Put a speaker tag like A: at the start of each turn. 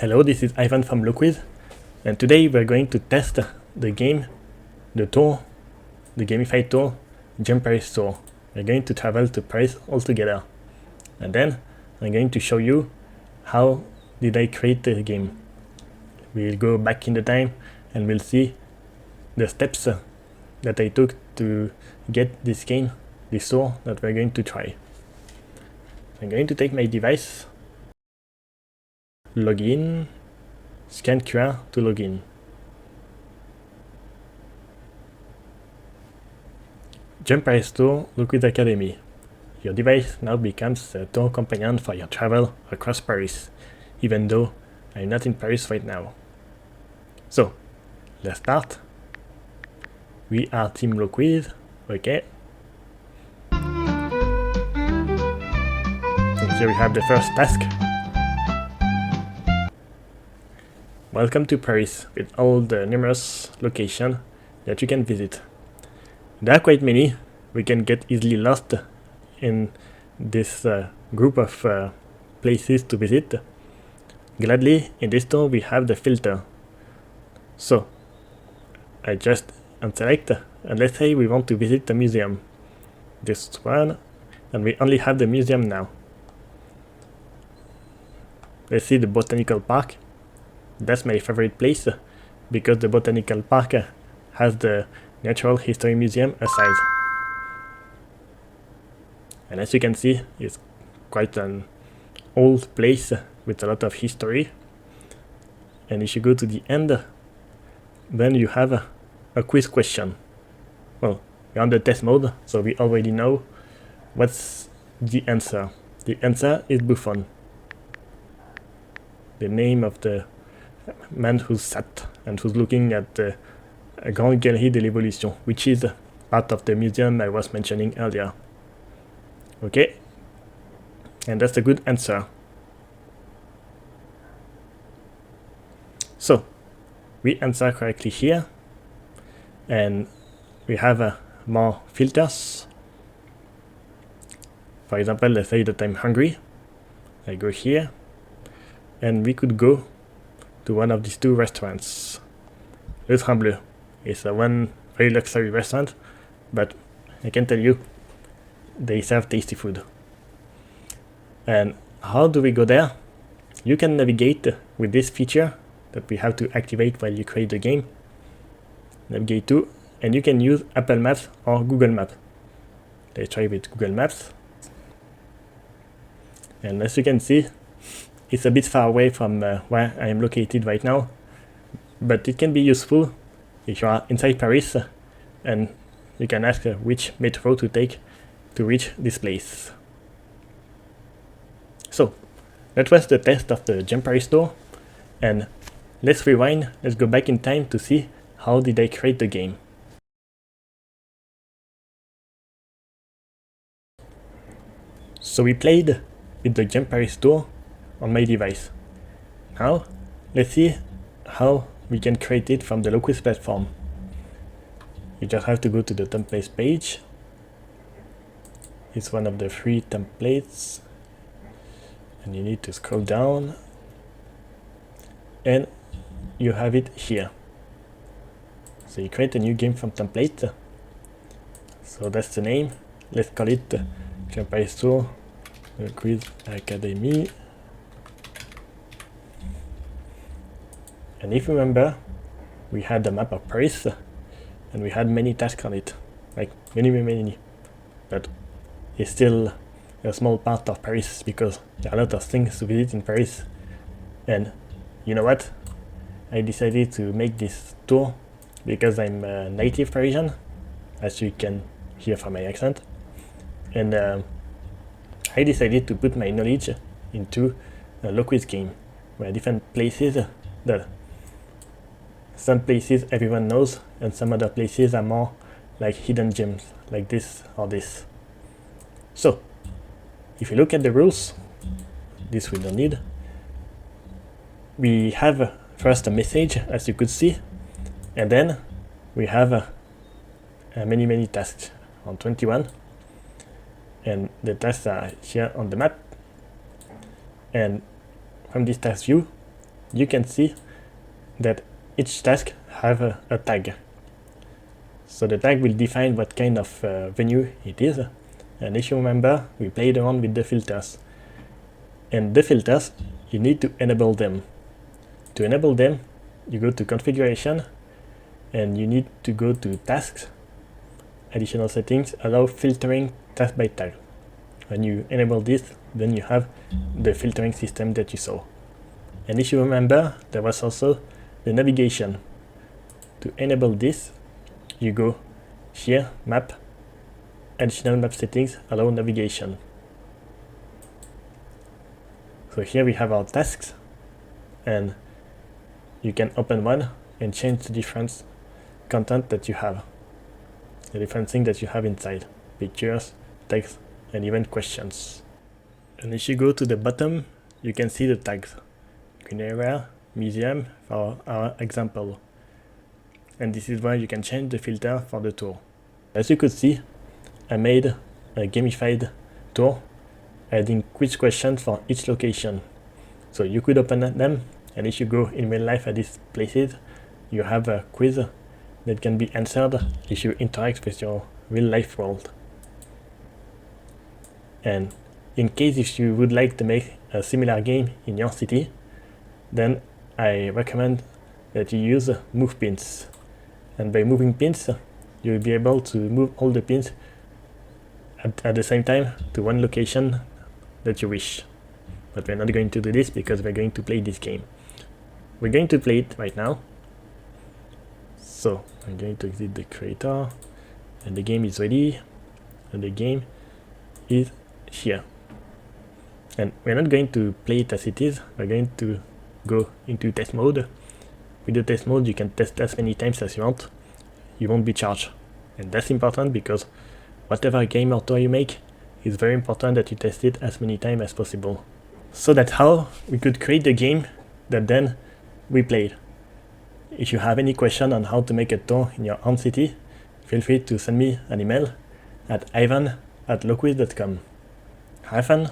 A: Hello, this is Ivan from Loquiz, and today we're going to test the game, the tour, the gamified tour, GEMParis Tour. We're going to travel to Paris all together, and then I'm going to show you how did I create the game. We'll go back in the time and we'll see the steps that I took to get this game, this tour that we're going to try. I'm going to take my device, log in, scan QR to log in. GEMParis Tour, Loquiz Academy. Your device now becomes a tour companion for your travel across Paris, even though I'm not in Paris right now. So, let's start. We are Team Loquiz, okay. And here we have the first task. Welcome to Paris, with all the numerous locations that you can visit. There are quite many. We can get easily lost in this group of places to visit. Gladly, in this tour we have the filter. So, I just unselect, and let's say we want to visit the museum. This one, and we only have the museum now. Let's see the botanical park. That's my favorite place, because the botanical park has the Natural History Museum aside. And as you can see, it's quite an old place with a lot of history. And if you go to the end, then you have a quiz question. Well, we're on the test mode, so we already know what's the answer. The answer is Buffon, the name of the man who's sat and who's looking at the Grande Galerie de l'Évolution, which is part of the museum I was mentioning earlier. Okay, and that's a good answer. So, we answer correctly here, and we have more filters. For example, let's say that I'm hungry. I go here, and we could go to one of these two restaurants. Le Trembleu is one very luxury restaurant, but I can tell you, they serve tasty food. And how do we go there? You can navigate with this feature that we have to activate while you create the game. Navigate to, and you can use Apple Maps or Google Maps. Let's try with Google Maps. And as you can see, it's a bit far away from where I am located right now, but it can be useful if you are inside Paris and you can ask which metro to take to reach this place. So, that was the test of the GEMParis Tour, and let's rewind, let's go back in time to see how did I create the game. So we played with the GEMParis Tour on my device. Now, let's see how we can create it from the Loquiz platform. You just have to go to the templates page. It's one of the free templates, and you need to scroll down, and you have it here. So you create a new game from template. So that's the name. Let's call it GEMParis Tour, Loquiz Academy. And if you remember, we had the map of Paris, and we had many tasks on it, like many, but it's still a small part of Paris because there are a lot of things to visit in Paris. And you know what? I decided to make this tour because I'm a native Parisian, as you can hear from my accent, and I decided to put my knowledge into a Loquiz game, where different places that some places everyone knows, and some other places are more like hidden gems, like this or this. So, if you look at the rules, this we don't need. We have first a message, as you could see, and then we have many tasks on 21, and the tasks are here on the map. And from this task view, you can see that each task have a tag. So the tag will define what kind of venue it is. And if you remember, we played around with the filters. And the filters, you need to enable them. To enable them, you go to configuration and you need to go to tasks, additional settings, allow filtering task by tag. When you enable this, then you have the filtering system that you saw. And if you remember, there was also the navigation. To enable this, you go here, map, additional map settings, allow navigation. So here we have our tasks, and you can open one and change the different content that you have, the different things that you have inside, pictures, text, and even questions. And if you go to the bottom, you can see the tags, green area, museum for our example. And this is where you can change the filter for the tour. As you could see, I made a gamified tour, adding quiz questions for each location. So you could open them, and if you go in real life at these places, you have a quiz that can be answered if you interact with your real life world. And in case if you would like to make a similar game in your city, then I recommend that you use move pins. And by moving pins, you'll be able to move all the pins at the same time to one location that you wish. But we're not going to do this because we're going to play this game. We're going to play it right now. So I'm going to exit the creator, and the game is ready, and the game is here. And we're not going to play it as it is, we're going to go into test mode. With the test mode, you can test as many times as you want. You won't be charged. And that's important because whatever game or tour you make, it's very important that you test it as many times as possible. So that's how we could create the game that then we played. If you have any question on how to make a tour in your own city, feel free to send me an email at ivan@loquiz.com. Have fun!